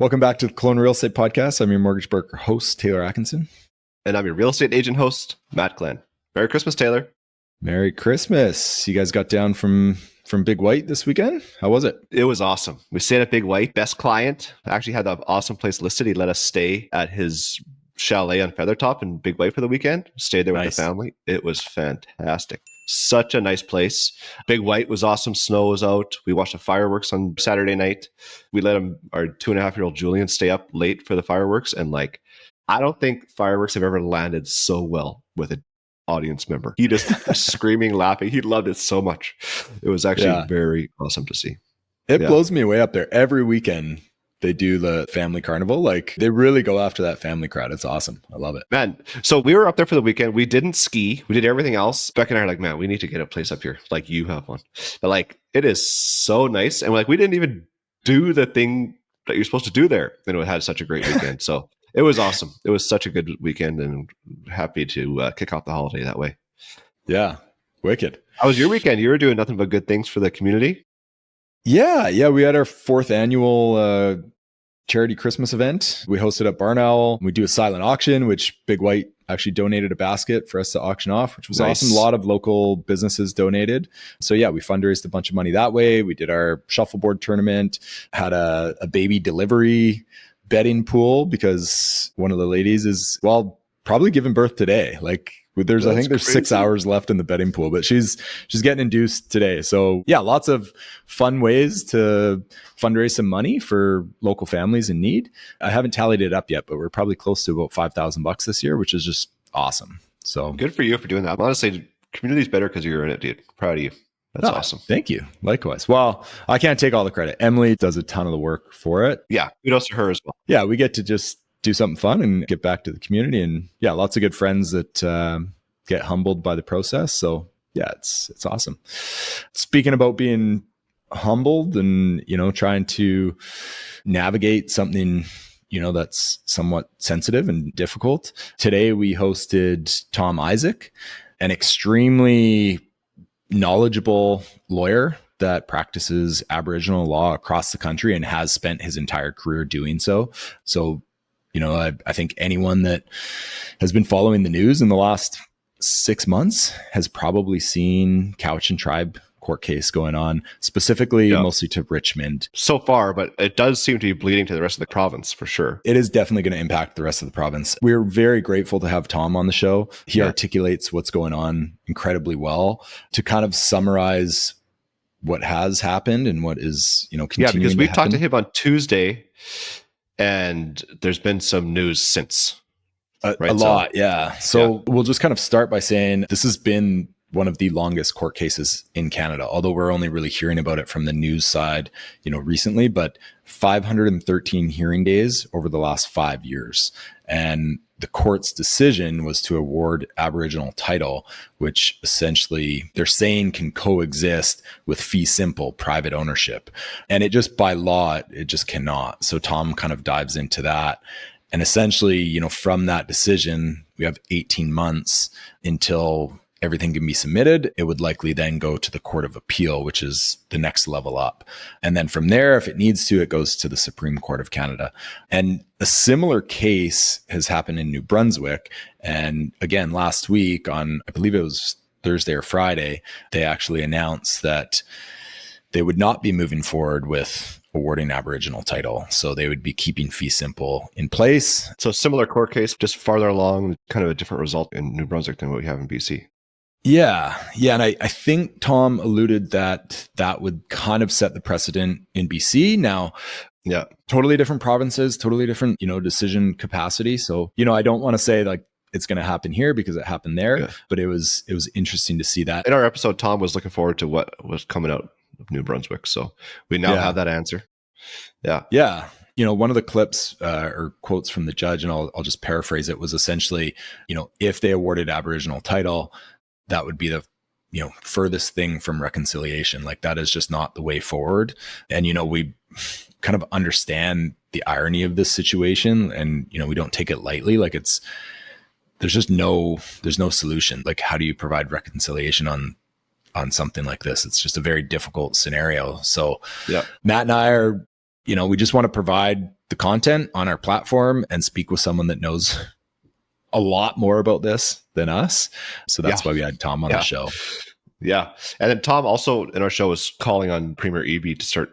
Welcome back to the Kelowna Real Estate Podcast. I'm your mortgage broker host, Taylor Atkinson. And I'm your real estate agent host, Matt Glenn. Merry Christmas, Taylor. Merry Christmas. You guys got down from Big White this weekend? How was it? It was awesome. We stayed at Big White. Best client. Actually had the awesome place listed. He let us stay at his chalet on Feathertop in Big White for the weekend. Stayed there with the family. It was fantastic. Such a nice place. Big White was awesome. Snow was out. We watched the fireworks on Saturday night. We let our 2.5-year-old Julian stay up late for the fireworks. And I don't think fireworks have ever landed so well with an audience member. He just screaming, laughing. He loved it so much. It was actually very awesome to see. It blows me away up there. Every weekend they do the family carnival. They really go after that family crowd. It's awesome. I love it. Man, so we were up there for the weekend. We didn't ski. We did everything else. Beck and I are like, man, we need to get a place up here. Like you have one. But it is so nice. And we didn't even do the thing that you're supposed to do there. And it had such a great weekend. So it was awesome. It was such a good weekend and happy to kick off the holiday that way. Yeah. Wicked. How was your weekend? You were doing nothing but good things for the community. Yeah. We had our 4th annual charity Christmas event. We hosted at Barn Owl. We do a silent auction, which Big White actually donated a basket for us to auction off, which was awesome. A lot of local businesses donated. So we fundraised a bunch of money that way. We did our shuffleboard tournament, had a baby delivery betting pool because one of the ladies is, probably giving birth today. I think there's 6 hours left in the betting pool, but she's getting induced today. So lots of fun ways to fundraise some money for local families in need. I haven't tallied it up yet, but we're probably close to about $5,000 this year, which is just awesome. So good for you for doing that. Honestly, community's better because you're in it, dude. Proud of you. That's awesome. Thank you. Likewise. Well, I can't take all the credit. Emily does a ton of the work for it. Yeah. Kudos to her as well. Yeah. We get to just do something fun and get back to the community, and lots of good friends that get humbled by the process. So it's awesome. Speaking about being humbled and trying to navigate something that's somewhat sensitive and difficult, today we hosted Tom Isaac, an extremely knowledgeable lawyer that practices Aboriginal law across the country and has spent his entire career doing so. So I think anyone that has been following the news in the last 6 months has probably seen Cowichan tribe court case going on, specifically mostly to Richmond. So far, but it does seem to be bleeding to the rest of the province for sure. It is definitely going to impact the rest of the province. We're very grateful to have Tom on the show. He articulates what's going on incredibly well to kind of summarize what has happened and what is, continuing to happen. Because we talked to him on Tuesday, and there's been some news since. A lot, yeah. So we'll just kind of start by saying this has been one of the longest court cases in Canada, although we're only really hearing about it from the news side, recently, but 513 hearing days over the last 5 years. And the court's decision was to award Aboriginal title, which essentially they're saying can coexist with fee simple private ownership. And it just by law, it just cannot. So Tom kind of dives into that. And essentially, from that decision, we have 18 months until everything can be submitted. It would likely then go to the Court of Appeal, which is the next level up. And then from there, if it needs to, it goes to the Supreme Court of Canada. And a similar case has happened in New Brunswick. And again, last week on, I believe it was Thursday or Friday, they actually announced that they would not be moving forward with awarding Aboriginal title. So they would be keeping fee simple in place. So similar court case, just farther along, kind of a different result in New Brunswick than what we have in BC. Yeah. And I think Tom alluded that would kind of set the precedent in BC. Now, totally different provinces, totally different, decision capacity. So, I don't want to say it's going to happen here because it happened there, but it was interesting to see that. In our episode, Tom was looking forward to what was coming out of New Brunswick. So we now have that answer. Yeah. Yeah. One of the clips or quotes from the judge, and I'll just paraphrase it, was essentially, if they awarded Aboriginal title, that would be the furthest thing from reconciliation. That is just not the way forward. And we kind of understand the irony of this situation, and we don't take it lightly. There's no solution. How do you provide reconciliation on something like this? It's just a very difficult scenario. So Matt and I are, we just want to provide the content on our platform and speak with someone that knows a lot more about this than us. So that's why we had Tom on the show. Yeah. And then Tom also in our show was calling on Premier Eby to start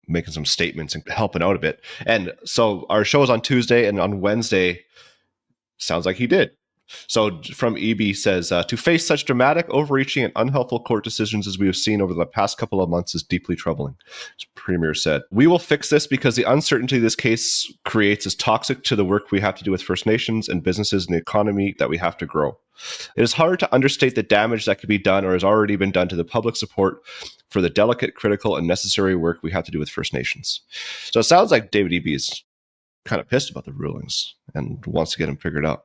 making some statements and helping out a bit. And so our show is on Tuesday, and on Wednesday, sounds like he did. So from EB says, to face such dramatic, overreaching, and unhelpful court decisions as we have seen over the past couple of months is deeply troubling. As Premier said, we will fix this because the uncertainty this case creates is toxic to the work we have to do with First Nations and businesses and the economy that we have to grow. It is hard to understate the damage that could be done or has already been done to the public support for the delicate, critical, and necessary work we have to do with First Nations. So it sounds like David Eby is kind of pissed about the rulings and wants to get them figured out.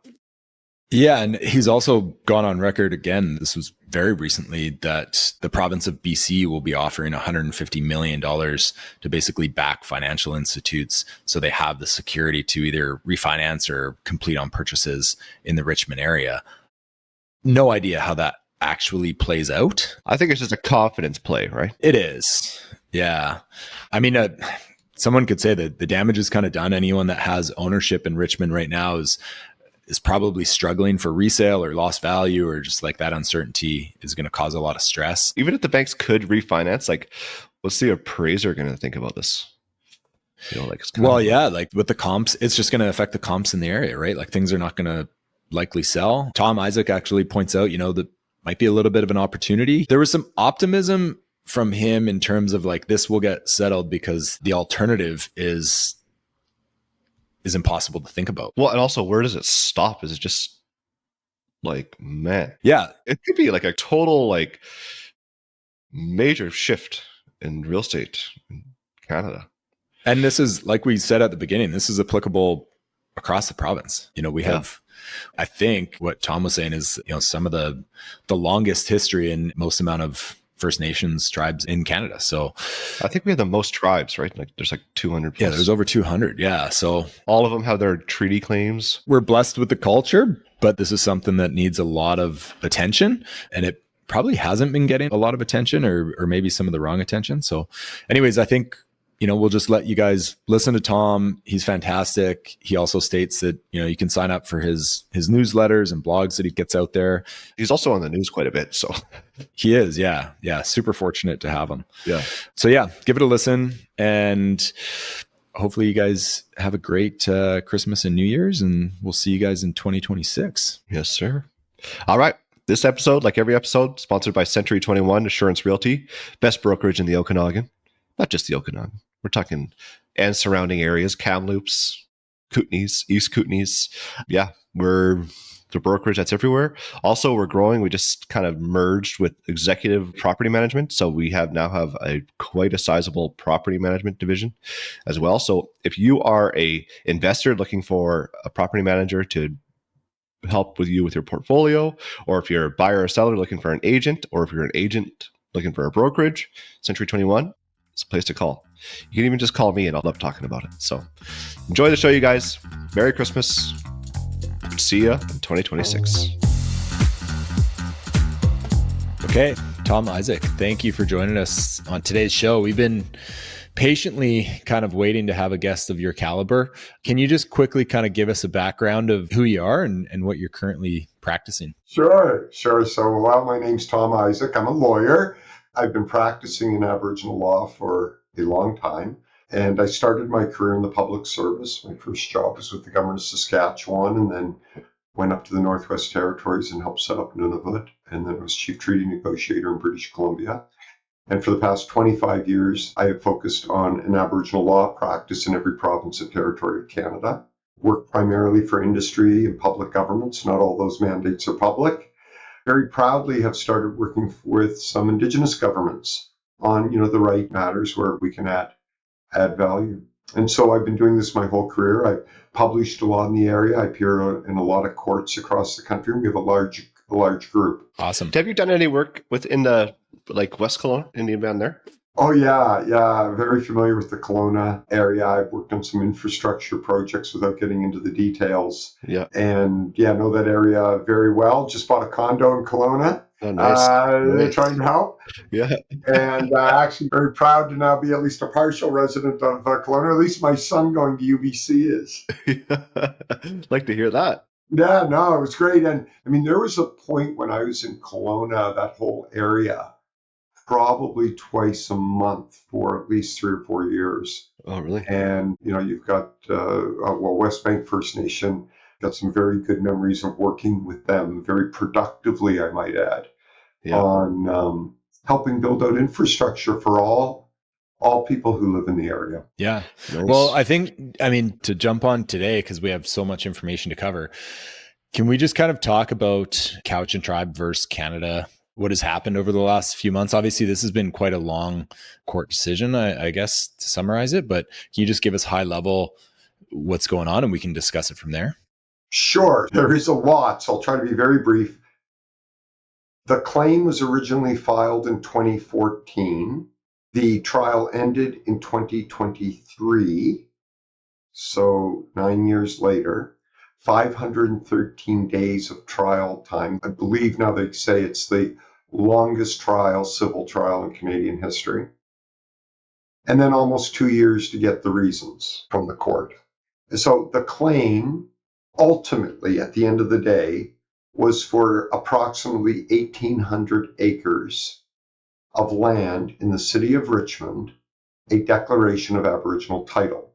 Yeah, and he's also gone on record again, this was very recently, that the province of BC will be offering $150 million to basically back financial institutes so they have the security to either refinance or complete on purchases in the Richmond area. No idea how that actually plays out. I think it's just a confidence play, right? It is. Yeah. I mean, someone could say that the damage is kind of done. Anyone that has ownership in Richmond right now is probably struggling for resale or lost value, or just like that uncertainty is going to cause a lot of stress. Even if the banks could refinance, like, what's the appraiser going to think about this? You know, like, it's like with the comps, it's just going to affect the comps in the area, right? Like things are not going to likely sell. Tom Isaac actually points out, that might be a little bit of an opportunity. There was some optimism from him in terms of like, this will get settled because the alternative is impossible to think about. Well, and also, where does it stop? Is it just like, man? Yeah. It could be like a total, like, major shift in real estate in Canada. And this is, like we said at the beginning, this is applicable across the province. We have, I think what Tom was saying is, some of the longest history and most amount of First Nations tribes in Canada. So I think we have the most tribes, right? Like there's like 200 plus. Yeah, there's over 200. Yeah. So all of them have their treaty claims. We're blessed with the culture, but this is something that needs a lot of attention, and it probably hasn't been getting a lot of attention, or maybe some of the wrong attention. So anyways, I think, we'll just let you guys listen to Tom. He's fantastic. He also states that, you can sign up for his newsletters and blogs that he gets out there. He's also on the news quite a bit. So he is. Yeah. Yeah. Super fortunate to have him. Yeah. So yeah, give it a listen, and hopefully you guys have a great Christmas and New Year's, and we'll see you guys in 2026. Yes, sir. All right. This episode, like every episode, sponsored by Century 21 Assurance Realty, best brokerage in the Okanagan. Not just the Okanagan. We're talking and surrounding areas, Kamloops, Kootenays, East Kootenays. Yeah, we're the brokerage that's everywhere. Also, we're growing. We just kind of merged with executive property management. So we now have quite a sizable property management division as well. So if you are a investor looking for a property manager to help with you with your portfolio, or if you're a buyer or seller looking for an agent, or if you're an agent looking for a brokerage, Century 21, it's a place to call. You can even just call me and I'll love talking about it. So enjoy the show, you guys. Merry Christmas. See ya in 2026. Okay, Tom Isaac, thank you for joining us on today's show. We've been patiently kind of waiting to have a guest of your caliber. Can you just quickly kind of give us a background of who you are and what you're currently practicing? Sure. So, my name's Tom Isaac. I'm a lawyer. I've been practicing in Aboriginal law for a long time, and I started my career in the public service. My first job was with the government of Saskatchewan, and then went up to the Northwest Territories and helped set up Nunavut, and then I was chief treaty negotiator in British Columbia. And for the past 25 years, I have focused on an Aboriginal law practice in every province and territory of Canada. Work primarily for industry and public governments. Not all those mandates are public. Very proudly have started working with some Indigenous governments on, the right matters where we can add value. And so I've been doing this my whole career. I've published a lot in the area. I appear in a lot of courts across the country. We have a large group. Awesome. Have you done any work within the West Kelowna, Indian Band there? Oh, yeah. Very familiar with the Kelowna area. I've worked on some infrastructure projects without getting into the details. Yeah. And know that area very well. Just bought a condo in Kelowna. Oh, nice. They're trying to help. Yeah. And actually very proud to now be at least a partial resident of Kelowna. At least my son going to UBC is. Like to hear that. Yeah, no, it was great. And I mean, there was a point when I was in Kelowna, that whole area, probably twice a month for at least 3 or 4 years. Oh, really? And, you've got, West Bank First Nation, got some very good memories of working with them, very productively, I might add, on helping build out infrastructure for all people who live in the area. Yeah. Nice. Well, I mean, to jump on today, because we have so much information to cover, can we just kind of talk about Cowichan Tribe versus Canada? What has happened over the last few months? Obviously, this has been quite a long court decision, I guess, to summarize it. But can you just give us high level what's going on and we can discuss it from there? Sure. There is a lot, so I'll try to be very brief. The claim was originally filed in 2014. The trial ended in 2023. So 9 years later, 513 days of trial time. I believe now they say it's the longest civil trial in Canadian history. And then almost 2 years to get the reasons from the court. So the claim, ultimately, at the end of the day, was for approximately 1,800 acres of land in the city of Richmond, a declaration of Aboriginal title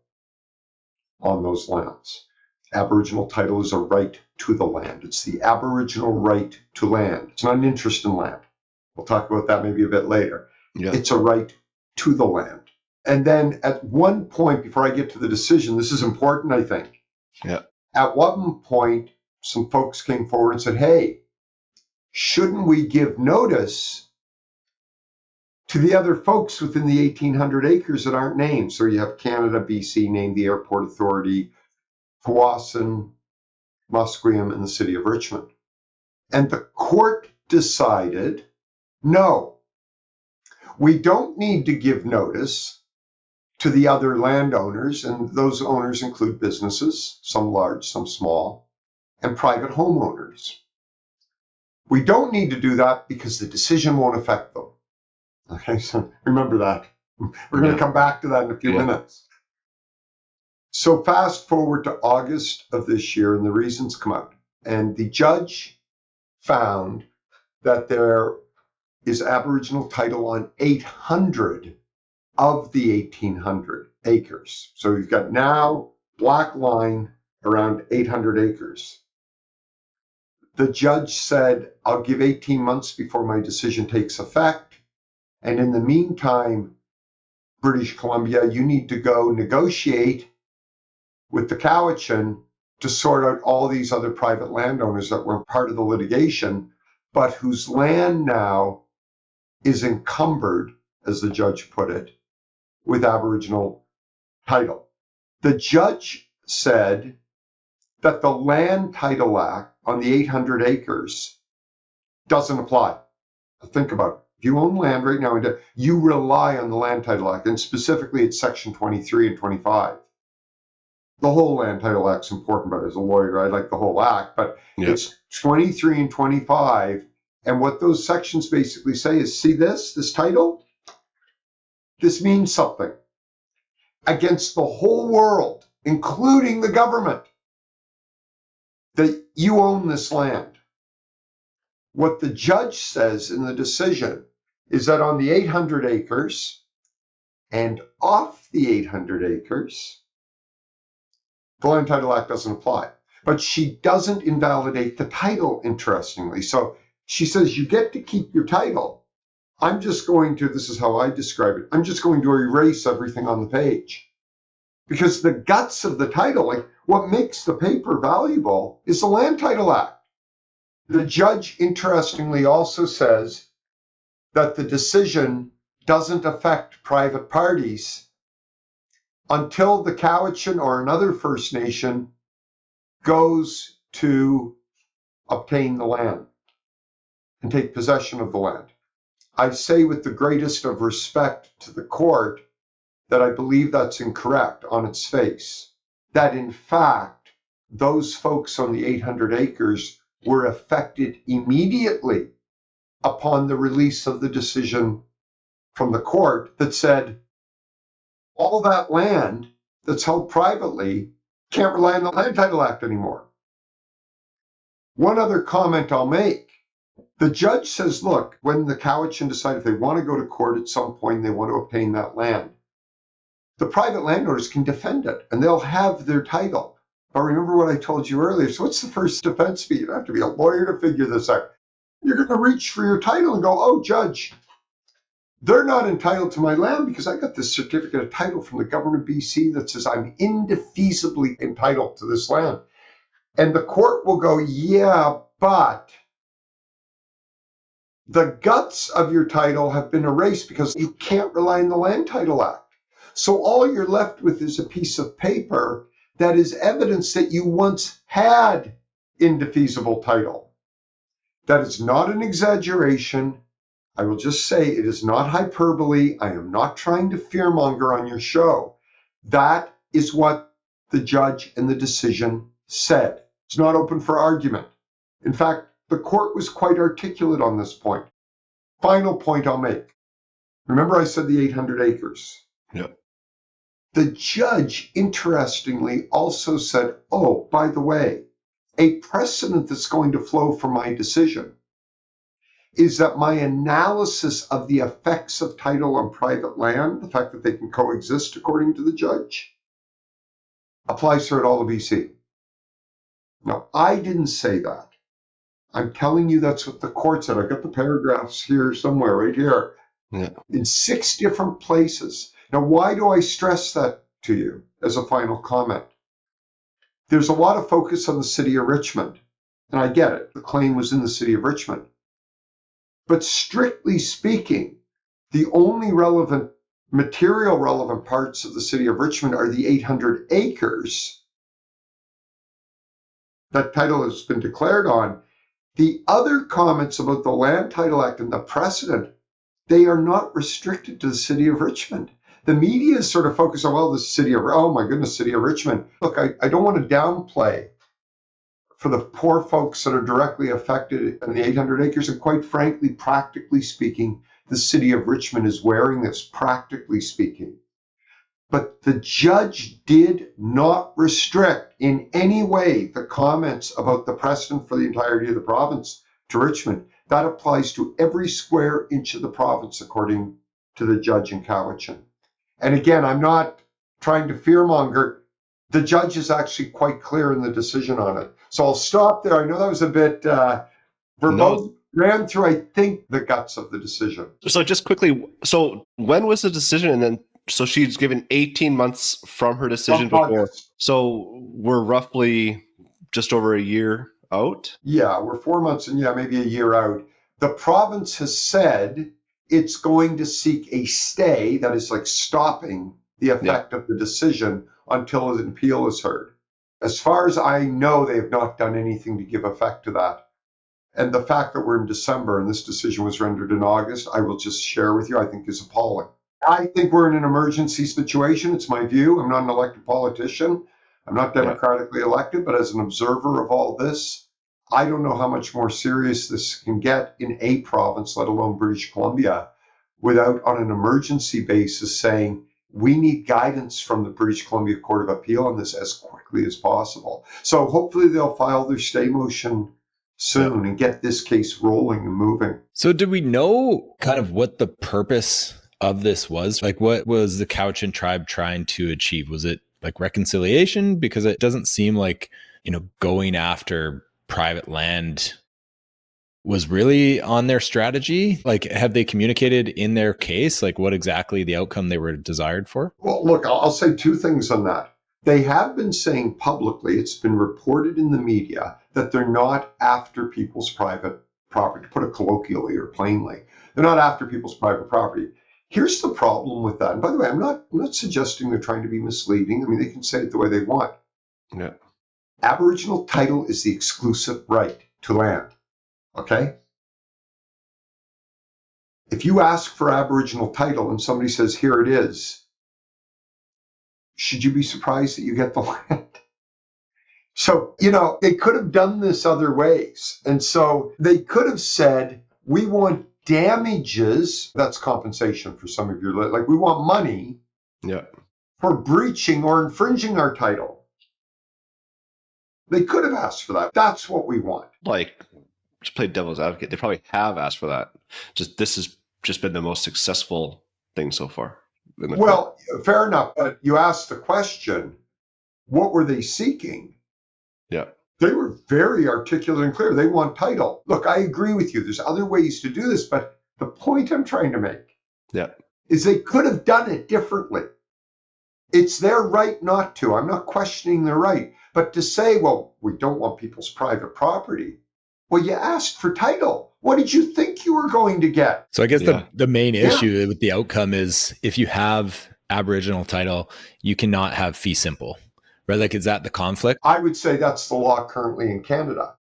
on those lands. Aboriginal title is a right to the land. It's the Aboriginal right to land. It's not an interest in land. We'll talk about that maybe a bit later. Yeah. It's a right to the land. And then at one point, before I get to the decision, this is important, I think. Yeah. At one point, some folks came forward and said, hey, shouldn't we give notice to the other folks within the 1,800 acres that aren't named? So you have Canada, BC, named the Airport Authority, Powassan, Musqueam, and the city of Richmond. And the court decided, no, we don't need to give notice to the other landowners, and those owners include businesses, some large, some small, and private homeowners. We don't need to do that because the decision won't affect them. Okay, so remember that. We're going to come back to that in a few minutes. So fast forward to August of this year, and the reasons come out. And the judge found that there is Aboriginal title on 800 of the 1,800 acres. So you've got now black line around 800 acres. The judge said, I'll give 18 months before my decision takes effect. And in the meantime, British Columbia, you need to go negotiate with the Cowichan to sort out all these other private landowners that were part of the litigation, but whose land now is encumbered, as the judge put it, with Aboriginal title. The judge said that the Land Title Act on the 800 acres doesn't apply. Think about it. If you own land right now, you rely on the Land Title Act, and specifically it's Section 23 and 25. The whole Land Title Act's important, but as a lawyer, I like the whole act, but it's 23 and 25. And what those sections basically say is, see this title? This means something against the whole world, including the government, that you own this land. What the judge says in the decision is that on the 800 acres and off the 800 acres, the Land Title Act doesn't apply. But she doesn't invalidate the title, interestingly. So she says you get to keep your title. I'm just going to, this is how I describe it, I'm just going to erase everything on the page. Because the guts of the title, like what makes the paper valuable, is the Land Title Act. The judge, interestingly, also says that the decision doesn't affect private parties until the Cowichan or another First Nation goes to obtain the land and take possession of the land. I say with the greatest of respect to the court that I believe that's incorrect on its face. That in fact, those folks on the 800 acres were affected immediately upon the release of the decision from the court that said all that land that's held privately can't rely on the Land Title Act anymore. One other comment I'll make. The judge says, look, when the Cowichan decide if they want to go to court at some point, they want to obtain that land, the private landowners can defend it and they'll have their title. But remember what I told you earlier. So what's the first defense fee? You don't have to be a lawyer to figure this out. You're going to reach for your title and go, oh, judge, they're not entitled to my land because I got this certificate of title from the government of BC that says I'm indefeasibly entitled to this land. And the court will go, yeah, but the guts of your title have been erased because you can't rely on the Land Title Act. So all you're left with is a piece of paper that is evidence that you once had indefeasible title. That is not an exaggeration. I will just say it is not hyperbole. I am not trying to fearmonger on your show. That is what the judge and the decision said. It's not open for argument. In fact, the court was quite articulate on this point. Final point I'll make. Remember I said the 800 acres? Yep. The judge, interestingly, also said, oh, by the way, a precedent that's going to flow from my decision is that my analysis of the effects of title on private land, the fact that they can coexist according to the judge, applies throughout all of BC. Now, I didn't say that. I'm telling you that's what the court said. I've got the paragraphs here somewhere, right here, in 6 different places. Now, why do I stress that to you as a final comment? There's a lot of focus on the city of Richmond, and I get it. The claim was in the city of Richmond. But strictly speaking, the only material relevant parts of the city of Richmond are the 800 acres that title has been declared on. The other comments about the Land Title Act and the precedent, they are not restricted to the city of Richmond. The media is sort of focused on, well, the city of, oh my goodness, city of Richmond. Look, I don't want to downplay for the poor folks that are directly affected in the 800 acres. And quite frankly, practically speaking, the city of Richmond is wearing this, practically speaking. But the judge did not restrict in any way the comments about the precedent for the entirety of the province to Richmond. That applies to every square inch of the province, according to the judge in Cowichan. And again, I'm not trying to fearmonger. The judge is actually quite clear in the decision on it. So I'll stop there. I know that was a bit verbose. Ran through, I think, the guts of the decision. So just quickly, so when was the decision? And then, so she's given 18 months from her decision before. So we're roughly just over a year out? Yeah, we're 4 months and maybe a year out. The province has said it's going to seek a stay, that is like stopping the effect of the decision until an appeal is heard. As far as I know, they have not done anything to give effect to that. And the fact that we're in December and this decision was rendered in August, I will just share with you, I think is appalling. I think we're in an emergency situation. It's my view. I'm not an elected politician. I'm not democratically elected, but as an observer of all this, I don't know how much more serious this can get in a province, let alone British Columbia, without on an emergency basis saying, we need guidance from the British Columbia Court of Appeal on this as quickly as possible. So hopefully they'll file their stay motion soon and get this case rolling and moving. So did we know kind of what the purpose of this was? Like, what was the Cowichan tribe trying to achieve? Was it like reconciliation? Because it doesn't seem like, going after private land was really on their strategy. Like, have they communicated in their case, like what exactly the outcome they were desired for? Well, look, I'll say 2 things on that. They have been saying publicly, it's been reported in the media, that they're not after people's private property, to put it colloquially or plainly. They're not after people's private property. Here's the problem with that. And by the way, I'm not suggesting they're trying to be misleading. I mean, they can say it the way they want. Yeah. Aboriginal title is the exclusive right to land. Okay? If you ask for Aboriginal title and somebody says, here it is, should you be surprised that you get the land? So, they could have done this other ways. And so they could have said, We want damages. That's compensation for some of your, like we want money for breaching or infringing our title. They could have asked for that. That's what we want. Like, to play devil's advocate, they probably have asked for that. This has just been the most successful thing so far. Well, fair enough. But you asked the question, what were they seeking? Yeah. They were very articulate and clear. They want title. Look, I agree with you. There's other ways to do this, but the point I'm trying to make is they could have done it differently. It's their right not to. I'm not questioning their right. But to say, well, we don't want people's private property. Well, you asked for title. What did you think you were going to get? So I guess the main issue with the outcome is if you have Aboriginal title, you cannot have fee simple, right? Like, is that the conflict? I would say that's the law currently in Canada.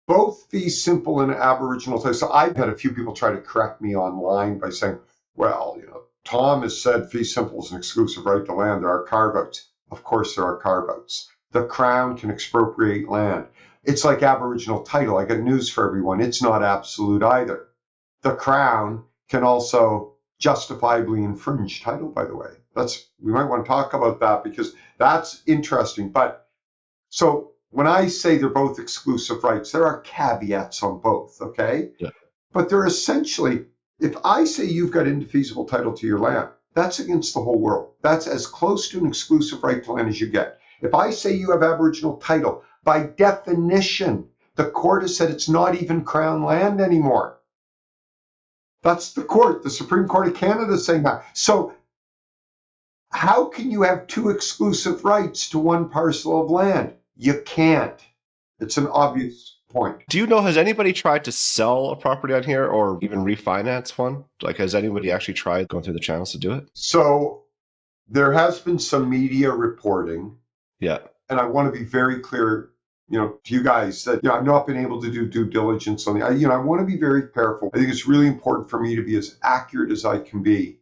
Both fee simple and Aboriginal title. So I've had a few people try to correct me online by saying, well, Tom has said fee simple is an exclusive right to land. There are carve-outs. Of course there are carve-outs. The Crown can expropriate land. It's like Aboriginal title. I got news for everyone. It's not absolute either. The Crown can also justifiably infringe title, by the way. We might want to talk about that because that's interesting. But so when I say they're both exclusive rights, there are caveats on both, okay? Yeah. But they're essentially, if I say you've got indefeasible title to your land, that's against the whole world. That's as close to an exclusive right to land as you get. If I say you have Aboriginal title, by definition, the court has said it's not even Crown land anymore. That's the court, the Supreme Court of Canada saying that. So how can you have two exclusive rights to one parcel of land? You can't. It's an obvious point. Do you know, has anybody tried to sell a property on here or even refinance one? Like, has anybody actually tried going through the channels to do it? So there has been some media reporting. Yeah. And I want to be very clear, to you guys that, I've not been able to do due diligence on I want to be very careful. I think it's really important for me to be as accurate as I can be.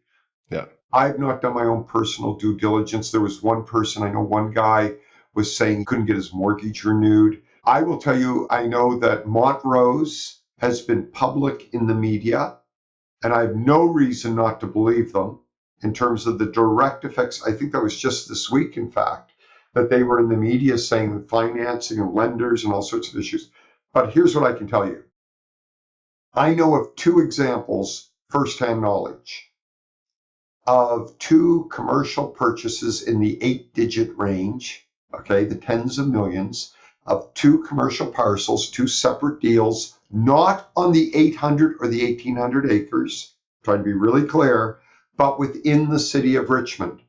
Yeah. I've not done my own personal due diligence. There was one person, I know one guy was saying he couldn't get his mortgage renewed. I will tell you, I know that Montrose has been public in the media, and I have no reason not to believe them in terms of the direct effects. I think that was just this week, in fact, that they were in the media saying financing and lenders and all sorts of issues. But here's what I can tell you. I know of two examples, firsthand knowledge, of two commercial purchases in the 8-digit range, okay, the tens of millions, of two commercial parcels, two separate deals, not on the 800 or the 1,800 acres, trying to be really clear, but within the city of Richmond.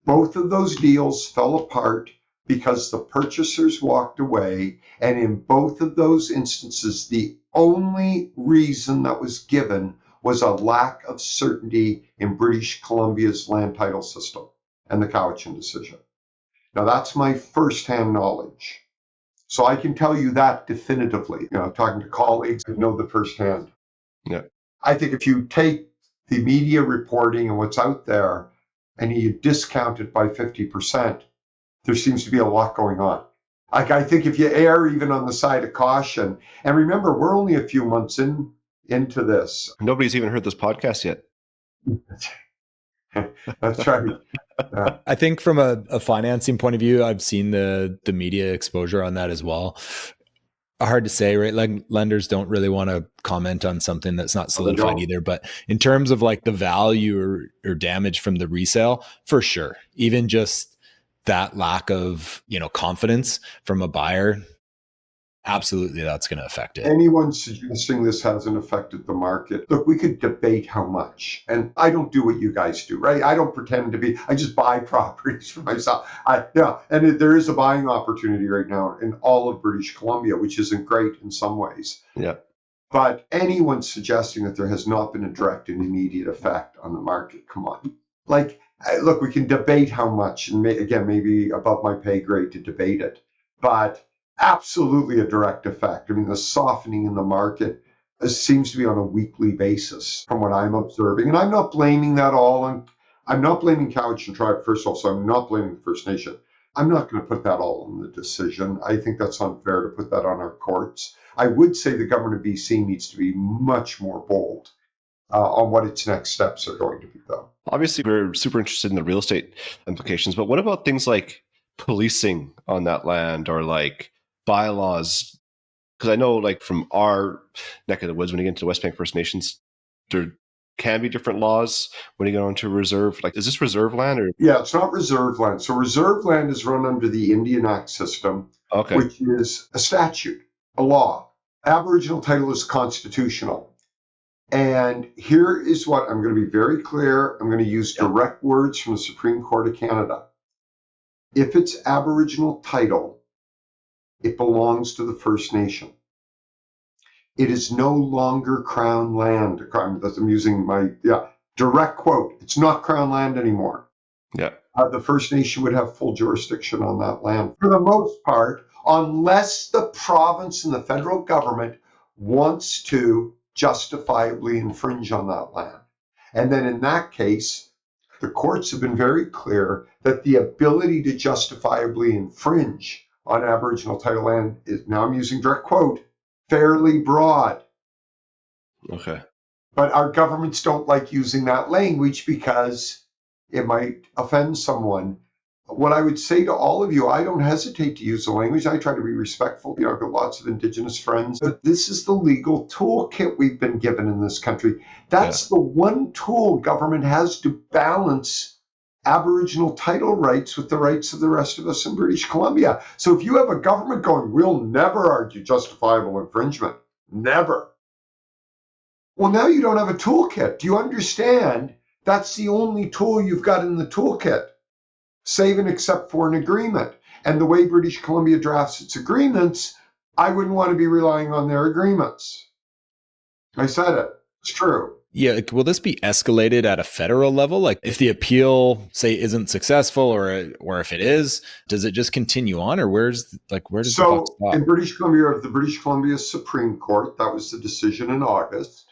Both of those deals fell apart because the purchasers walked away, and in both of those instances, the only reason that was given was a lack of certainty in British Columbia's land title system and the Cowichan decision. Now, that's my firsthand knowledge. So I can tell you that definitively. Talking to colleagues, I know the firsthand. Yeah. I think if you take the media reporting and what's out there, and you discount it by 50%, there seems to be a lot going on. I think if you err even on the side of caution, and remember, we're only a few months into this. Nobody's even heard this podcast yet. That's right. Yeah. I think from a financing point of view, I've seen the media exposure on that as well. Hard to say, right? Like, lenders don't really want to comment on something that's not solidified either. But in terms of like the value or damage from the resale, for sure, even just that lack of, confidence from a buyer, absolutely that's going to affect it. Anyone suggesting this hasn't affected the market, look, we could debate how much. And I don't do what you guys do, right? I don't pretend to be, I just buy properties for myself. There is a buying opportunity right now in all of British Columbia, which isn't great in some ways. Yeah. But anyone suggesting that there has not been a direct and immediate effect on the market, come on. Like, look, we can debate how much, and again, maybe above my pay grade to debate it, but absolutely a direct effect. I mean, the softening in the market seems to be on a weekly basis from what I'm observing. And I'm not blaming that all. And I'm not blaming Cowichan Tribe, first of all, so I'm not blaming the First Nation. I'm not going to put that all in the decision. I think that's unfair to put that on our courts. I would say the government of BC needs to be much more bold on what its next steps are going to be, though. Obviously, we're super interested in the real estate implications, but what about things like policing on that land or like bylaws? Because I know, like, from our neck of the woods, when you get into the West Bank First Nations, there can be different laws when you go into reserve. Like, is this reserve land or? Yeah, it's not reserve land. So reserve land is run under the Indian Act system, which is a statute, a law. Aboriginal title is constitutional. And here is what I'm going to be very clear. I'm going to use direct words from the Supreme Court of Canada. If it's Aboriginal title, it belongs to the First Nation. It is no longer Crown land. I'm using my direct quote. It's not Crown land anymore. Yeah. The First Nation would have full jurisdiction on that land for the most part, unless the province and the federal government wants to justifiably infringe on that land. And then in that case, the courts have been very clear that the ability to justifiably infringe on Aboriginal title land is, now I'm using direct quote, fairly broad. Okay. But our governments don't like using that language because it might offend someone. What I would say to all of you, I don't hesitate to use the language. I try to be respectful. I've got lots of Indigenous friends. But this is the legal toolkit we've been given in this country. That's the one tool government has to balance Aboriginal title rights with the rights of the rest of us in British Columbia. So if you have a government going, we'll never argue justifiable infringement, never. Well, now you don't have a toolkit. Do you understand? That's the only tool you've got in the toolkit, save and except for an agreement. And the way British Columbia drafts its agreements, I wouldn't want to be relying on their agreements. I said it. It's true. Yeah. Will this be escalated at a federal level? Like if the appeal, say, isn't successful or if it is, does it just continue on or where does the buck stop? In British Columbia, the British Columbia Supreme Court, that was the decision in August.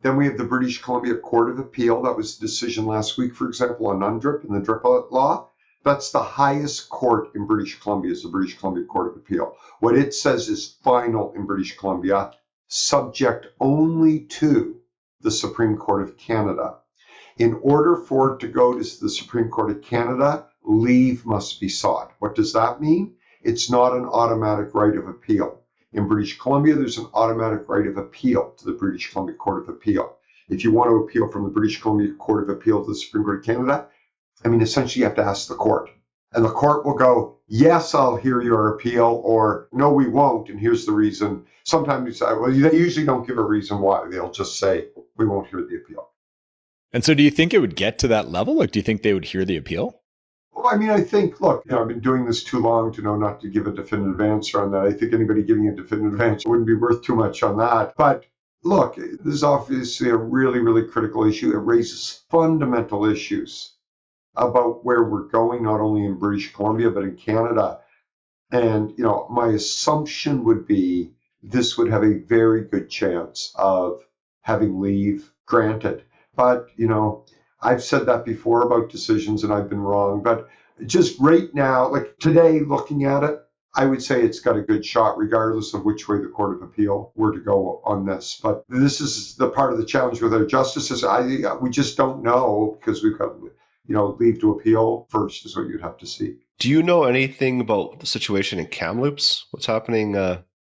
Then we have the British Columbia Court of Appeal. That was the decision last week, for example, on UNDRIP and the DRIP law. That's the highest court in British Columbia, is the British Columbia Court of Appeal. What it says is final in British Columbia, subject only to the Supreme Court of Canada. In order for it to go to the Supreme Court of Canada, leave must be sought. What does that mean? It's not an automatic right of appeal. In British Columbia, there's an automatic right of appeal to the British Columbia Court of Appeal. If you want to appeal from the British Columbia Court of Appeal to the Supreme Court of Canada, essentially you have to ask the court. And the court will go, yes, I'll hear your appeal, or no, we won't, and here's the reason. Sometimes you say, well, they usually don't give a reason why. They'll just say, we won't hear the appeal. And so do you think it would get to that level? Like, do you think they would hear the appeal? Well, I think, look, I've been doing this too long to know not to give a definitive answer on that. I think anybody giving a definitive answer wouldn't be worth too much on that. But look, this is obviously a really, really critical issue. It raises fundamental issues about where we're going, not only in British Columbia, but in Canada. And, my assumption would be this would have a very good chance of having leave granted. But, I've said that before about decisions and I've been wrong. But just right now, like today, looking at it, I would say it's got a good shot regardless of which way the Court of Appeal were to go on this. But this is the part of the challenge with our justices. We just don't know because we've got, leave to appeal first is what you'd have to see. Do you know anything about the situation in Kamloops? What's happening?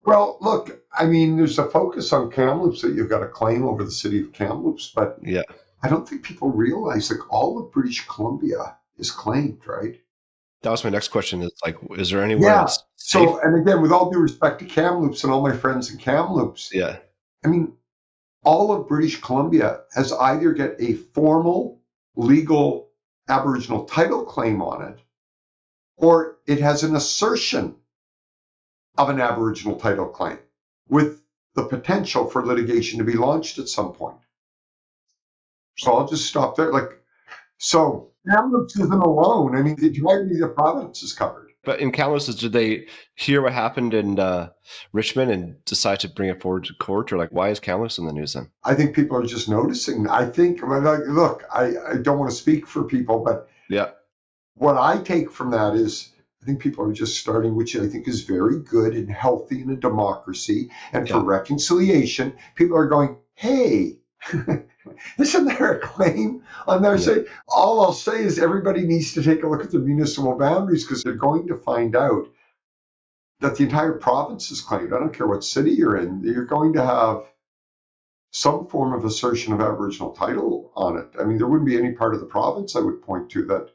Well, look, there's a focus on Kamloops that you've got a claim over the city of Kamloops, but yeah. I don't think people realize all of British Columbia is claimed, right? That was my next question. Is there anywhere else? So, and again, with all due respect to Kamloops and all my friends in Kamloops, all of British Columbia has either get a formal legal Aboriginal title claim on it, or it has an assertion of an Aboriginal title claim with the potential for litigation to be launched at some point. So I'll just stop there. So Kamloops isn't alone. The entirety of the province is covered. But in Kamloops, did they hear what happened in Richmond and decide to bring it forward to court? Or why is Kamloops in the news then? I think people are just noticing. I think, look, I don't want to speak for people, but yeah, what I take from that is, I think people are just starting, which I think is very good and healthy in a democracy. And for reconciliation, people are going, hey, isn't there a claim on there? Say, all I'll say is everybody needs to take a look at the municipal boundaries, because they're going to find out that the entire province is claimed. I don't care what city you're in, you're going to have some form of assertion of Aboriginal title on it. I mean, there wouldn't be any part of the province I would point to that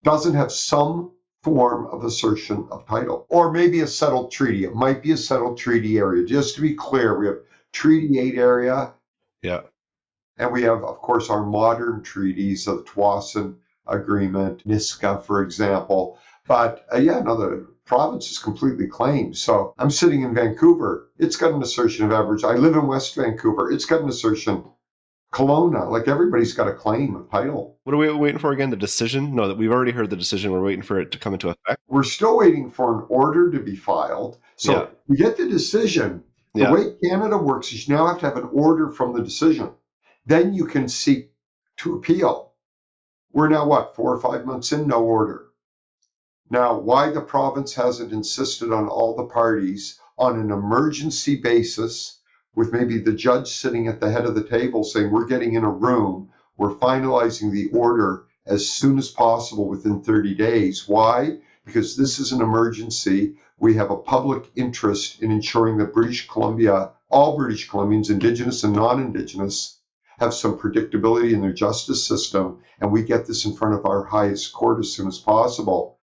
doesn't have some form of assertion of title, or maybe a settled treaty. It might be a settled treaty area. Just to be clear, we have Treaty 8 area. Yeah. And we have, of course, our modern treaties of the Twassen Agreement, Niska, for example. But the province is completely claimed. So I'm sitting in Vancouver. It's got an assertion of Aboriginal. I live in West Vancouver. It's got an assertion. Kelowna, like everybody's got a claim of title. What are we waiting for again? The decision? No, that we've already heard the decision. We're waiting for it to come into effect. We're still waiting for an order to be filed. So we get the decision. The way Canada works is you now have to have an order from the decision. Then you can seek to appeal. We're now, 4 or 5 months in, no order. Now, why the province hasn't insisted on all the parties on an emergency basis, with maybe the judge sitting at the head of the table saying, we're getting in a room, we're finalizing the order as soon as possible within 30 days. Why? Because this is an emergency. We have a public interest in ensuring that British Columbia, all British Columbians, Indigenous and non-Indigenous, have some predictability in their justice system, and we get this in front of our highest court as soon as possible.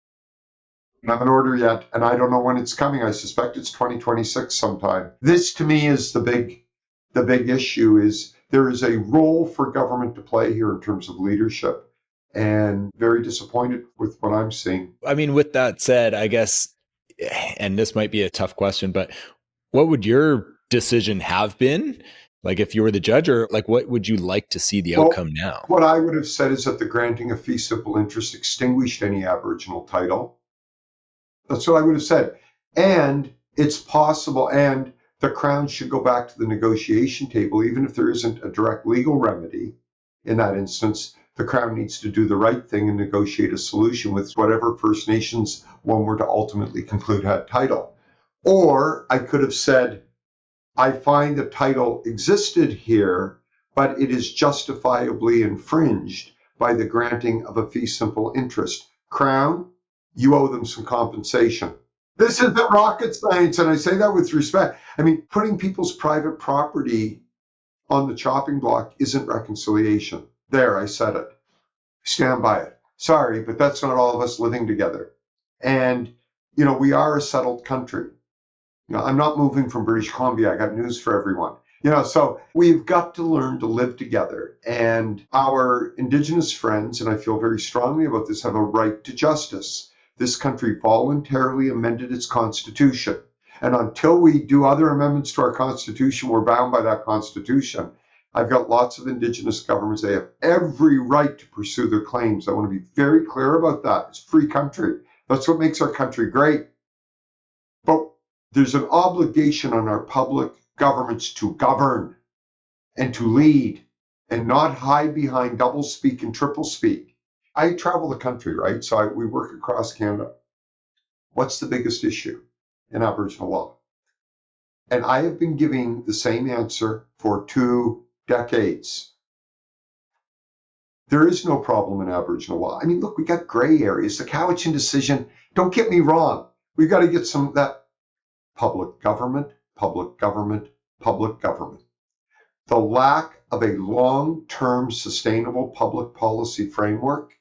I haven't an order yet, and I don't know when it's coming. I suspect it's 2026 sometime. This, to me, is the big issue, is there is a role for government to play here in terms of leadership, and very disappointed with what I'm seeing. I mean, with that said, I guess, and this might be a tough question, but what would your decision have been? Like if you were the judge, or like what would you like to see the outcome now? What I would have said is that the granting of fee simple interest extinguished any Aboriginal title. That's what I would have said. And it's possible, and the Crown should go back to the negotiation table, even if there isn't a direct legal remedy. In that instance, the Crown needs to do the right thing and negotiate a solution with whatever First Nations one were to ultimately conclude had title. Or I could have said, I find the title existed here, but it is justifiably infringed by the granting of a fee simple interest. Crown, you owe them some compensation. This isn't rocket science, and I say that with respect. I mean, putting people's private property on the chopping block isn't reconciliation. There, I said it. Stand by it. Sorry, but that's not all of us living together. And, we are a settled country. I'm not moving from British Columbia. I got news for everyone. So we've got to learn to live together. And our Indigenous friends, and I feel very strongly about this, have a right to justice. This country voluntarily amended its constitution. And until we do other amendments to our constitution, we're bound by that constitution. I've got lots of Indigenous governments. They have every right to pursue their claims. I want to be very clear about that. It's a free country. That's what makes our country great. But there's an obligation on our public governments to govern and to lead and not hide behind double speak and triple speak. I travel the country, right? So we work across Canada. What's the biggest issue in Aboriginal law? And I have been giving the same answer for 2 decades. There is no problem in Aboriginal law. I mean, look, we got gray areas. The Cowichan decision, don't get me wrong. We've got to get some of that public government, public government, public government. The lack of a long-term sustainable public policy framework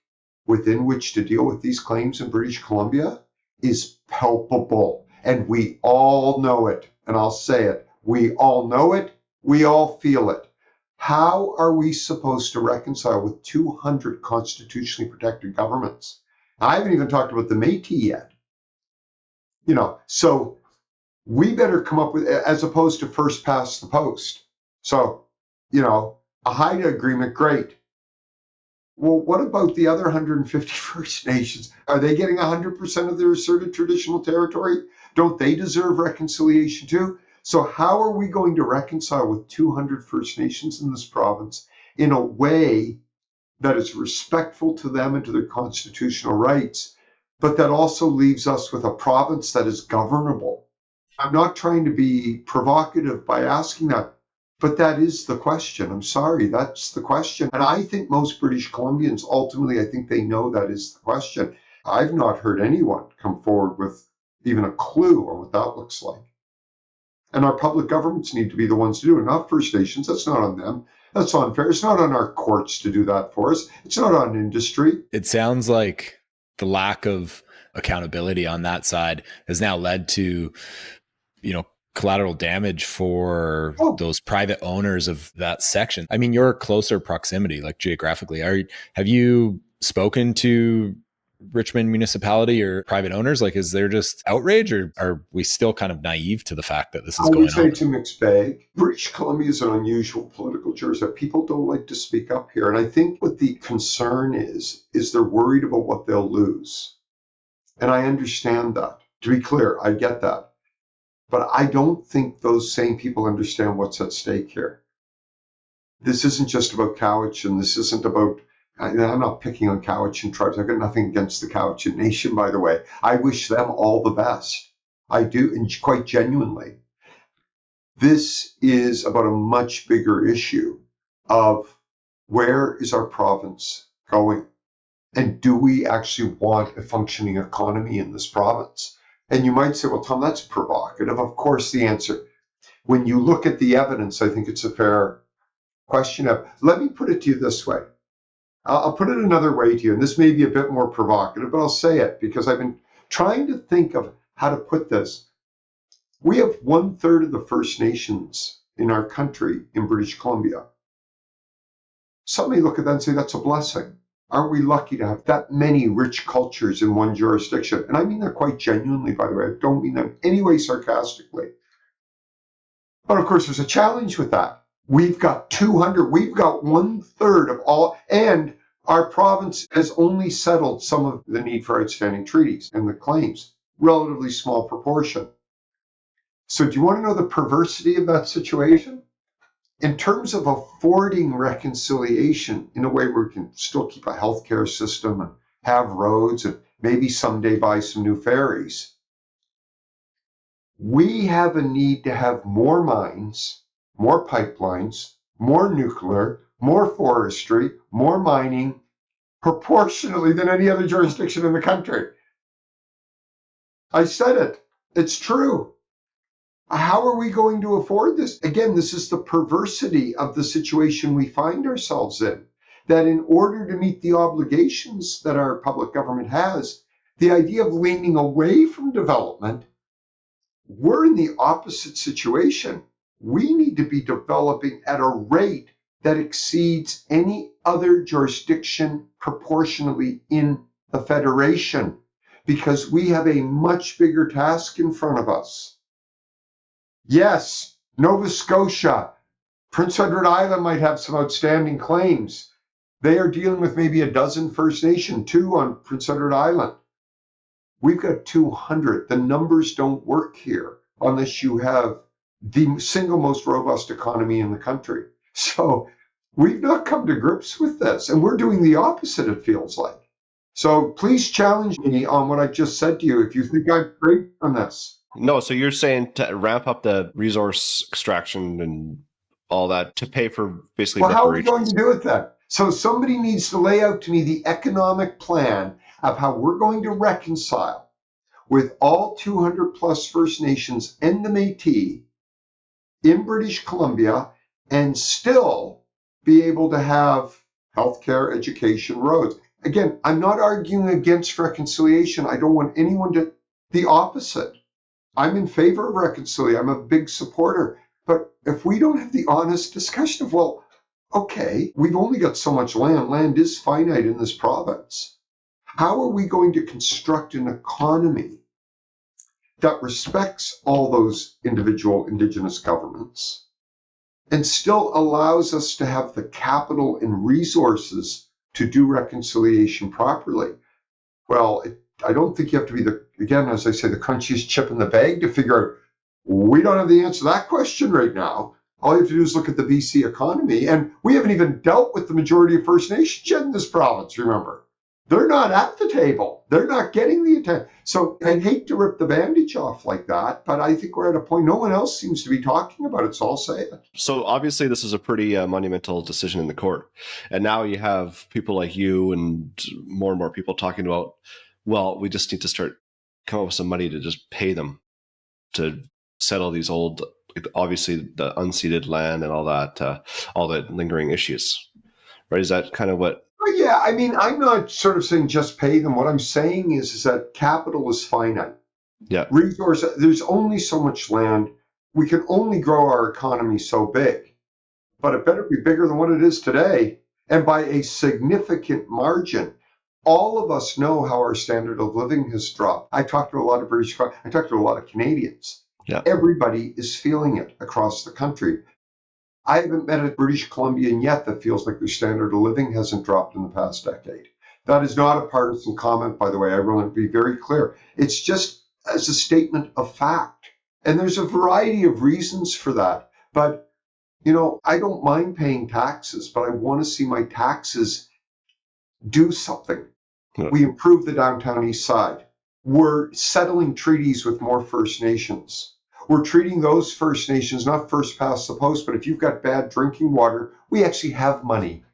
within which to deal with these claims in British Columbia is palpable. And we all know it. And I'll say it. We all know it. We all feel it. How are we supposed to reconcile with 200 constitutionally protected governments? I haven't even talked about the Métis yet. So we better come up with, as opposed to first past the post. So, a Haida agreement, great. Well, what about the other 150 First Nations? Are they getting 100% of their asserted traditional territory? Don't they deserve reconciliation too? So how are we going to reconcile with 200 First Nations in this province in a way that is respectful to them and to their constitutional rights, but that also leaves us with a province that is governable. I'm not trying to be provocative by asking that, but that is the question. I'm sorry, that's the question. And I think most British Columbians, ultimately, I think they know that is the question. I've not heard anyone come forward with even a clue on what that looks like. And our public governments need to be the ones to do it, not First Nations. That's not on them. That's unfair. It's not on our courts to do that for us. It's not on industry. It sounds like the lack of accountability on that side has now led to, collateral damage for those private owners of that section. I mean, your closer proximity, like geographically, have you spoken to Richmond municipality or private owners? Like, is there just outrage, or are we still kind of naive to the fact that this is going on? I would say it's a mixed bag. British Columbia is an unusual political jurisdiction. People don't like to speak up here. And I think what the concern is they're worried about what they'll lose. And I understand that. To be clear, I get that. But I don't think those same people understand what's at stake here. This isn't just about Cowichan. This isn't about, I'm not picking on Cowichan tribes. I've got nothing against the Cowichan Nation, by the way. I wish them all the best. I do, and quite genuinely. This is about a much bigger issue of where is our province going? And do we actually want a functioning economy in this province? And you might say, well, Tom, that's provocative. Of course, the answer, when you look at the evidence, I think it's a fair question. Let me put it to you this way. I'll put it another way to you, and this may be a bit more provocative, but I'll say it because I've been trying to think of how to put this. We have 1/3 of the First Nations in our country in British Columbia. Some may look at that and say that's a blessing. Aren't we lucky to have that many rich cultures in one jurisdiction? And I mean that quite genuinely, by the way. I don't mean that in any way sarcastically. But of course, there's a challenge with that. We've got 1/3 of all, and our province has only settled some of the need for outstanding treaties and the claims, relatively small proportion. So do you want to know the perversity of that situation? In terms of affording reconciliation in a way where we can still keep a healthcare system and have roads and maybe someday buy some new ferries, we have a need to have more mines, more pipelines, more nuclear, more forestry, more mining, proportionally than any other jurisdiction in the country. I said it. It's true. How are we going to afford this? Again, this is the perversity of the situation we find ourselves in, that in order to meet the obligations that our public government has, the idea of leaning away from development, we're in the opposite situation. We need to be developing at a rate that exceeds any other jurisdiction proportionally in the Federation, because we have a much bigger task in front of us. Yes, Nova Scotia, Prince Edward Island might have some outstanding claims. They are dealing with maybe a dozen First Nation, 2 on Prince Edward Island. We've got 200. The numbers don't work here unless you have the single most robust economy in the country. So we've not come to grips with this, and we're doing the opposite, it feels like. So please challenge me on what I just said to you if you think I'm great on this. No, so you're saying to ramp up the resource extraction and all that to pay for basically reparations. Well, how are we going to do it then? So somebody needs to lay out to me the economic plan of how we're going to reconcile with all 200 plus First Nations and the Métis in British Columbia and still be able to have healthcare, education, roads. Again, I'm not arguing against reconciliation. I don't want anyone to, the opposite. I'm in favor of reconciliation. I'm a big supporter. But if we don't have the honest discussion of, well, okay, we've only got so much land. Land is finite in this province. How are we going to construct an economy that respects all those individual Indigenous governments and still allows us to have the capital and resources to do reconciliation properly? Well, I don't think you have to be again, as I say, the crunchiest chip in the bag to figure out, we don't have the answer to that question right now. All you have to do is look at the BC economy. And we haven't even dealt with the majority of First Nations yet in this province, remember. They're not at the table. They're not getting the attention. So I hate to rip the bandage off like that, but I think we're at a point no one else seems to be talking about it, so I'll say it. So obviously this is a pretty monumental decision in the court. And now you have people like you and more people talking about, well, we just need to start coming up with some money to just pay them to settle these old, obviously the unceded land and all that, all the lingering issues, right? Is that kind of what? Well, yeah, I mean, I'm not sort of saying just pay them. What I'm saying is that capital is finite. Yeah. Resource, there's only so much land. We can only grow our economy so big, but it better be bigger than what it is today, and by a significant margin. All of us know how our standard of living has dropped. I talked to a lot of I talked to a lot of Canadians. Yeah. Everybody is feeling it across the country. I haven't met a British Columbian yet that feels like their standard of living hasn't dropped in the past decade. That is not a partisan comment, by the way. I want to be very clear. It's just as a statement of fact. And there's a variety of reasons for that. But, you know, I don't mind paying taxes, but I want to see my taxes do something. Yeah. We improve the downtown east side. We're settling treaties with more First Nations. We're treating those First Nations not first past the post, but if you've got bad drinking water, we actually have money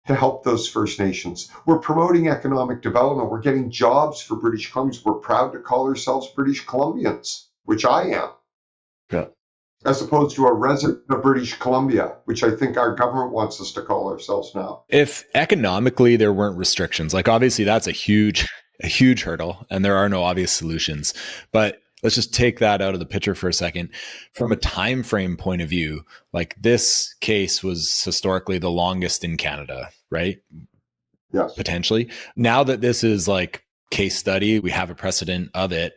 to help those First Nations. We're promoting economic development. We're getting jobs for British Columbians. We're proud to call ourselves British Columbians, which I am. Yeah. As opposed to a resident of British Columbia, which I think our government wants us to call ourselves now. If economically there weren't restrictions, like obviously that's a huge hurdle and there are no obvious solutions, but let's just take that out of the picture for a second. From a time frame point of view, like this case was historically the longest in Canada, right? Yes. Potentially. Now that this is like case study, we have a precedent of it.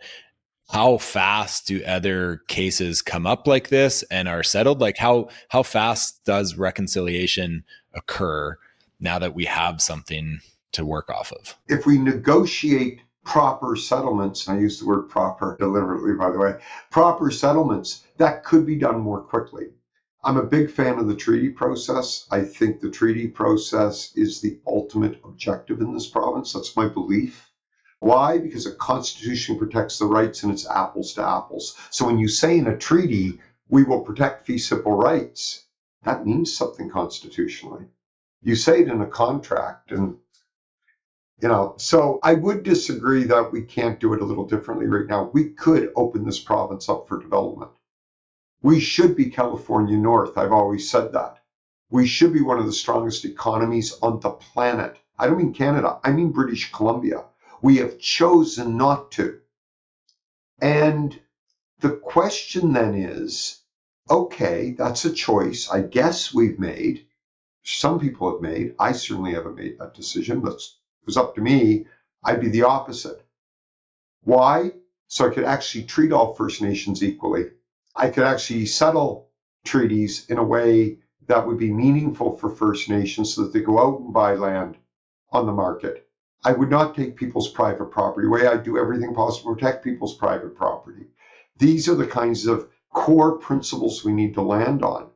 How fast do other cases come up like this and are settled? Like how fast does reconciliation occur now that we have something to work off of? If we negotiate proper settlements, and I use the word proper deliberately, by the way, proper settlements, that could be done more quickly. I'm a big fan of the treaty process. I think the treaty process is the ultimate objective in this province. That's my belief. Why? Because a constitution protects the rights and it's apples to apples. So when you say in a treaty, we will protect fee simple rights, that means something constitutionally. You say it in a contract and so I would disagree that we can't do it a little differently right now. We could open this province up for development. We should be California North. I've always said that. We should be one of the strongest economies on the planet. I don't mean Canada. I mean British Columbia. We have chosen not to. And the question then is, okay, that's a choice I guess we've made. Some people have made. I certainly haven't made that decision. If it was up to me, I'd be the opposite. Why? So I could actually treat all First Nations equally. I could actually settle treaties in a way that would be meaningful for First Nations so that they go out and buy land on the market. I would not take people's private property away. I'd do everything possible to protect people's private property. These are the kinds of core principles we need to land on.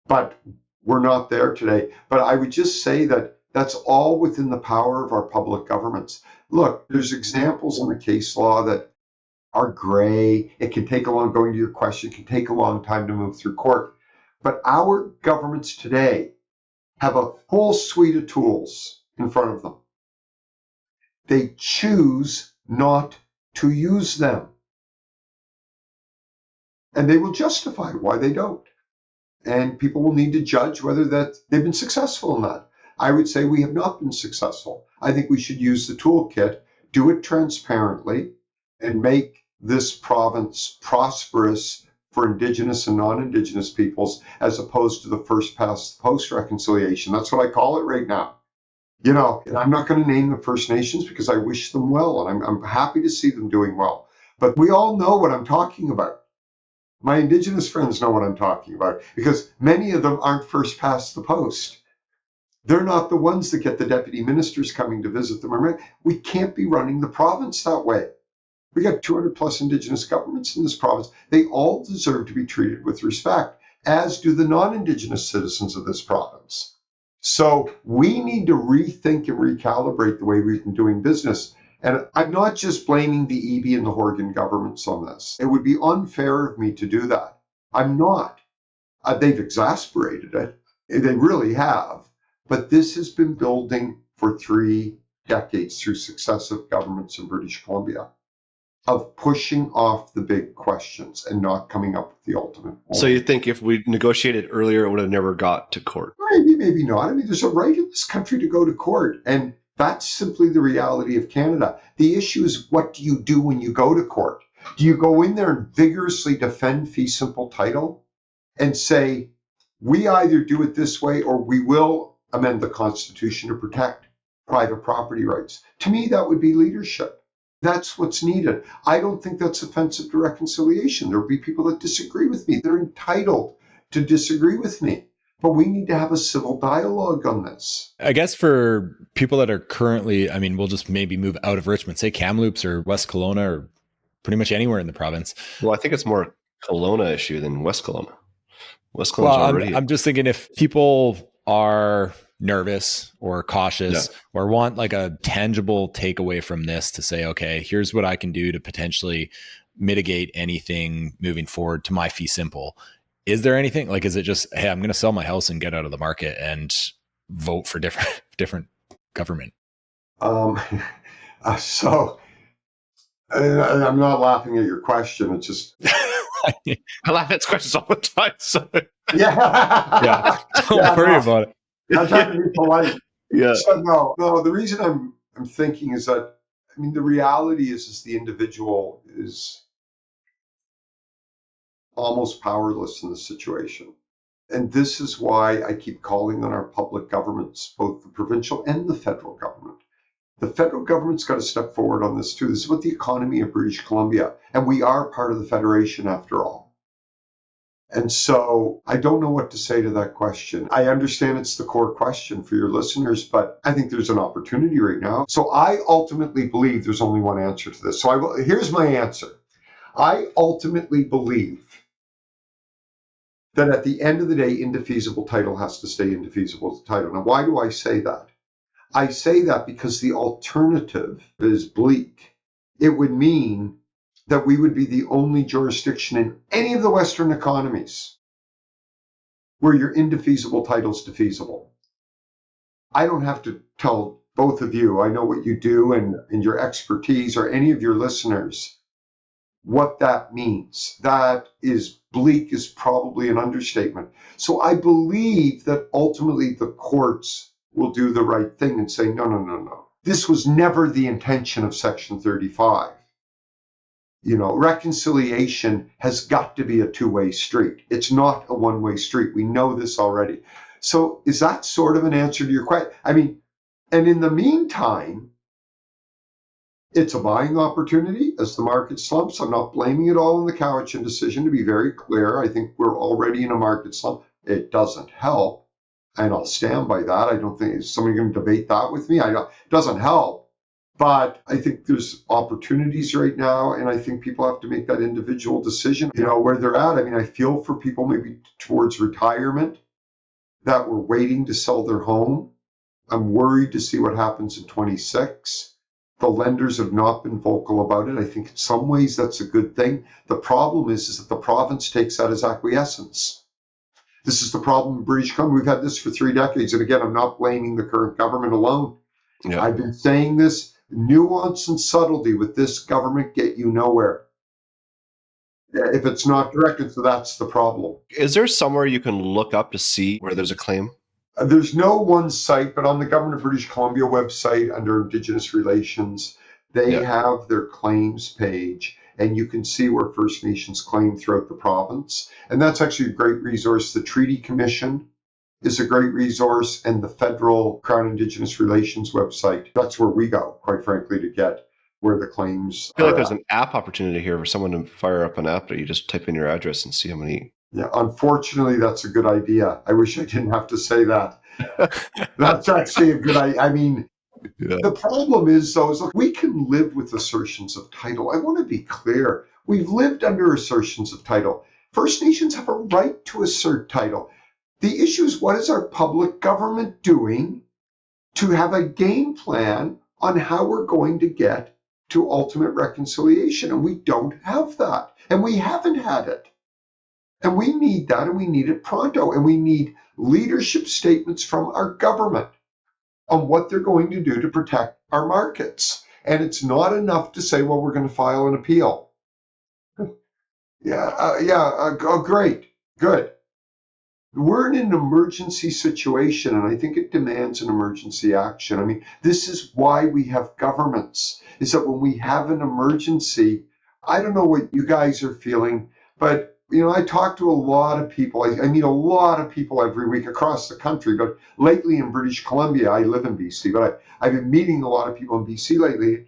But we're not there today. But I would just say that that's all within the power of our public governments. Look, there's examples in the case law that are gray. It can take a long, going to your question, it can take a long time to move through court. But our governments today have a full suite of tools in front of them. They choose not to use them. And they will justify why they don't. And people will need to judge whether that they've been successful in that. I would say we have not been successful. I think we should use the toolkit, do it transparently, and make this province prosperous for Indigenous and non-Indigenous peoples, as opposed to the first past the post reconciliation. That's what I call it right now. And I'm not going to name the First Nations because I wish them well, and I'm happy to see them doing well. But we all know what I'm talking about. My Indigenous friends know what I'm talking about because many of them aren't first past the post. They're not the ones that get the deputy ministers coming to visit them. We can't be running the province that way. We got 200 plus Indigenous governments in this province. They all deserve to be treated with respect. as do the non-Indigenous citizens of this province. So we need to rethink and recalibrate the way we've been doing business. And I'm not just blaming the EB and the Horgan governments on this. It would be unfair of me to do that. I'm not. They've exasperated it. They really have. But this has been building for 3 decades through successive governments in British Columbia of pushing off the big questions and not coming up with the ultimate point. So you think if we negotiated earlier, it would have never got to court? Maybe, maybe not. I mean, there's a right in this country to go to court. And that's simply the reality of Canada. The issue is, what do you do when you go to court? Do you go in there and vigorously defend fee simple title and say, we either do it this way or we will amend the Constitution to protect private property rights? To me, that would be leadership. That's what's needed. I don't think that's offensive to reconciliation. There will be people that disagree with me. They're entitled to disagree with me. But we need to have a civil dialogue on this. I guess for people that are currently, I mean, we'll just maybe move out of Richmond, say Kamloops or West Kelowna or pretty much anywhere in the province. Well, I think it's more Kelowna issue than West Kelowna. West Kelowna's already... I'm just thinking if people are nervous or cautious or want like a tangible takeaway from this to say, okay, here's what I can do to potentially mitigate anything moving forward to my fee simple. Is there anything like, is it just, hey, I'm going to sell my house and get out of the market and vote for different government? So I'm not laughing at your question. It's just, I laugh at questions all the time. So. Yeah. Don't worry about it. I'm trying to be polite. Yeah. So no, the reason I'm thinking is that, I mean, the reality is the individual is almost powerless in the situation. And this is why I keep calling on our public governments, both the provincial and the federal government. The federal government's got to step forward on this too. This is about the economy of British Columbia. And we are part of the Federation after all. And so I don't know what to say to that question. I understand it's the core question for your listeners, but I think there's an opportunity right now. So I ultimately believe there's only one answer to this. So here's my answer. I ultimately believe that at the end of the day, indefeasible title has to stay indefeasible title. Now, why do I say that? I say that because the alternative is bleak. It would mean that we would be the only jurisdiction in any of the Western economies where your indefeasible title is defeasible. I don't have to tell both of you, I know what you do and your expertise, or any of your listeners, what that means. That is bleak is probably an understatement. So I believe that ultimately the courts will do the right thing and say, no. This was never the intention of Section 35. You know, reconciliation has got to be a two-way street. It's not a one-way street. We know this already. So is that sort of an answer to your question? I mean, and in the meantime, it's a buying opportunity as the market slumps. I'm not blaming it all on the Cowichan decision, to be very clear. I think we're already in a market slump. It doesn't help, and I'll stand by that. I don't think, is somebody going to debate that with me? It doesn't help. But I think there's opportunities right now, and I think people have to make that individual decision, you know, where they're at. I mean, I feel for people maybe towards retirement that were waiting to sell their home. I'm worried to see what happens in 26. The lenders have not been vocal about it. I think in some ways that's a good thing. The problem is that the province takes that as acquiescence. This is the problem in British Columbia. We've had this for 3 decades. And again, I'm not blaming the current government alone. Yeah. I've been saying this. Nuance and subtlety with this government get you nowhere if it's not directed. So that's the problem. Is there somewhere you can look up to see where there's a claim? There's no one site, but on the Government of British Columbia website under Indigenous Relations, they have their claims page, and you can see where First Nations claim throughout the province. And that's actually a great resource. The Treaty Commission is a great resource, and the Federal Crown Indigenous Relations website. That's where we go, quite frankly, to get where the claims I feel like there's an app opportunity here for someone to fire up an app that you just type in your address and see how many. Yeah, unfortunately, that's a good idea. I wish I didn't have to say that. That's actually a good idea. I mean, the problem is, though, is look, we can live with assertions of title. I want to be clear. We've lived under assertions of title. First Nations have a right to assert title. The issue is, what is our public government doing to have a game plan on how we're going to get to ultimate reconciliation? And we don't have that. And we haven't had it. And we need that, and we need it pronto. And we need leadership statements from our government on what they're going to do to protect our markets. And it's not enough to say, well, we're going to file an appeal. Great, good. We're in an emergency situation, and I think it demands an emergency action. I mean, this is why we have governments, is that when we have an emergency, I don't know what you guys are feeling, but I talk to a lot of people. I meet a lot of people every week across the country, but lately in British Columbia, I live in BC, but I've been meeting a lot of people in BC lately.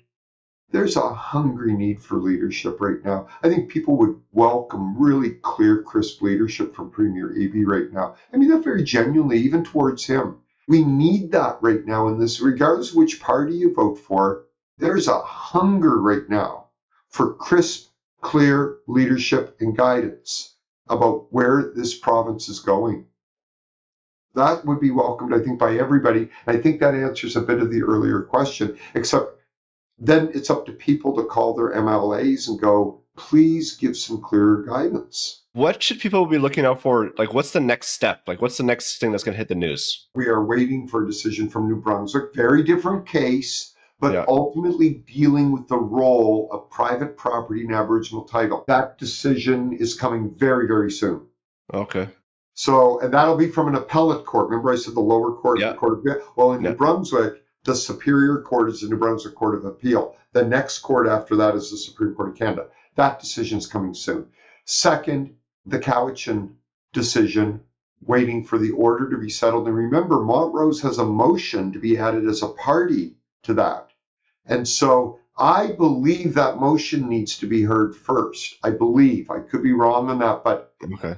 There's a hungry need for leadership right now. I think people would welcome really clear, crisp leadership from Premier Eby right now. I mean that very genuinely, even towards him. We need that right now in this, regardless of which party you vote for. There's a hunger right now for crisp, clear leadership and guidance about where this province is going. That would be welcomed, I think, by everybody. And I think that answers a bit of the earlier question, except then it's up to people to call their MLAs and go, please give some clearer guidance. What should people be looking out for? Like, what's the next step? Like, what's the next thing that's going to hit the news? We are waiting for a decision from New Brunswick. Very different case, but ultimately dealing with the role of private property in Aboriginal title. That decision is coming very, very soon. Okay. So, and that'll be from an appellate court. Remember I said the lower court? Yeah. The court of, well, in New Brunswick, the Superior Court is the New Brunswick Court of Appeal. The next court after that is the Supreme Court of Canada. That decision is coming soon. Second, the Cowichan decision, waiting for the order to be settled. And remember, Montrose has a motion to be added as a party to that. And so I believe that motion needs to be heard first. I believe. I could be wrong on that, but okay.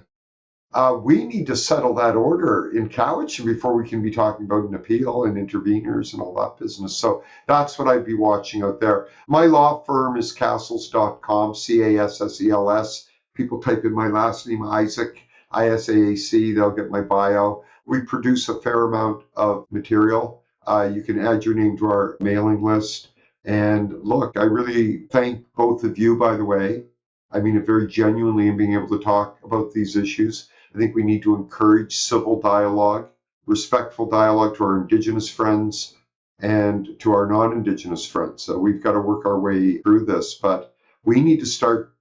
We need to settle that order in Cowichan before we can be talking about an appeal and interveners and all that business. So that's what I'd be watching out there. My law firm is cassels.com, Cassels. People type in my last name, Isaac, ISAAC, they'll get my bio. We produce a fair amount of material. You can add your name to our mailing list. And look, I really thank both of you, by the way. I mean it very genuinely in being able to talk about these issues. I think we need to encourage civil dialogue, respectful dialogue to our Indigenous friends and to our non-Indigenous friends. So we've got to work our way through this, but we need to start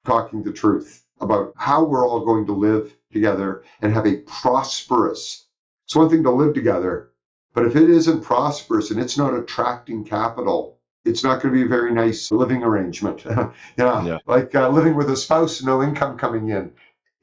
talking the truth about how we're all going to live together and have a prosperous. It's one thing to live together, but if it isn't prosperous and it's not attracting capital, it's not going to be a very nice living arrangement. Like living with a spouse, no income coming in.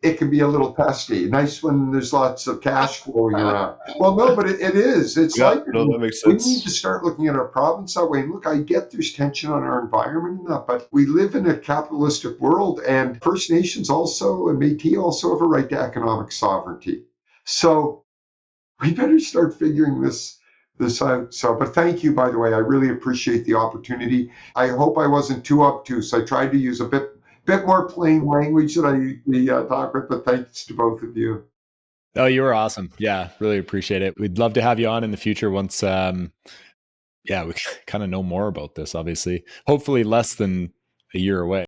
It can be a little pesky. Nice when there's lots of cash flowing around. Well, no, but it is. It's that makes sense. We need to start looking at our province that way. And look, I get there's tension on our environment and that, but we live in a capitalistic world, and First Nations also and Métis also have a right to economic sovereignty. So we better start figuring this out. So, but thank you, by the way. I really appreciate the opportunity. I hope I wasn't too obtuse. I tried to use a bit more plain language than I usually talk with, but thanks to both of you. Oh, you were awesome. Yeah, really appreciate it. We'd love to have you on in the future once, we kind of know more about this, obviously. Hopefully less than a year away.